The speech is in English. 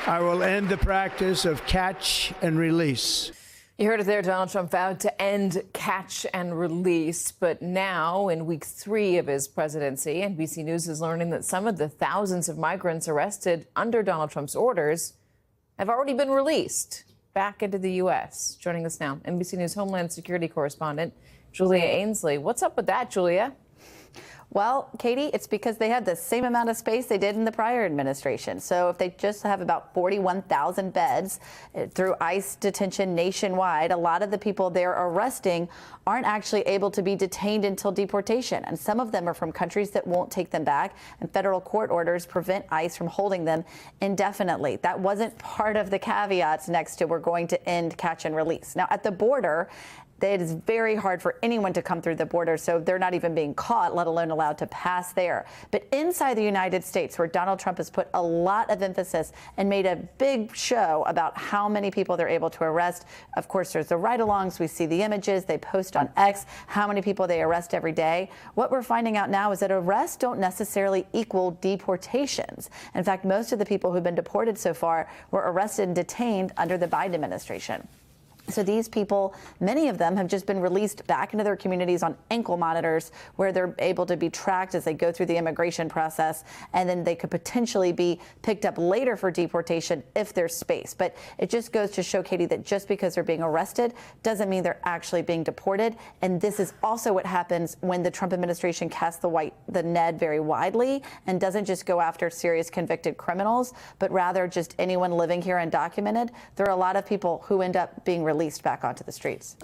I will end the practice of catch and release. You heard it there. Donald Trump vowed to end catch and release. But now, in week 3 of his presidency, NBC News is learning that some of the thousands of migrants arrested under Donald Trump's orders have already been released back into the U.S. Joining us now, NBC News Homeland Security correspondent Julia Ainsley. What's up with that, Julia? Well, Katie, it's because they had the same amount of space they did in the prior administration. So if they just have about 41,000 beds through ICE detention nationwide, a lot of the people they're arresting aren't actually able to be detained until deportation. And some of them are from countries that won't take them back. And federal court orders prevent ICE from holding them indefinitely. That wasn't part of the caveats next to we're going to end catch and release. Now, at the border, it is very hard for anyone to come through the border, so they're not even being caught, let alone allowed to pass there. But inside the United States, where Donald Trump has put a lot of emphasis and made a big show about how many people they're able to arrest. Of course, there's the ride-alongs. We see the images they post on X, how many people they arrest every day. What we're finding out now is that arrests don't necessarily equal deportations. In fact, most of the people who've been deported so far were arrested and detained under the Biden administration. So these people, many of them have just been released back into their communities on ankle monitors where they're able to be tracked as they go through the immigration process, and then they could potentially be picked up later for deportation if there's space. But it just goes to show, Katie, that just because they're being arrested doesn't mean they're actually being deported. And this is also what happens when the Trump administration casts the net very widely and doesn't just go after serious convicted criminals, but rather just anyone living here undocumented. There are a lot of people who end up being released back onto the streets.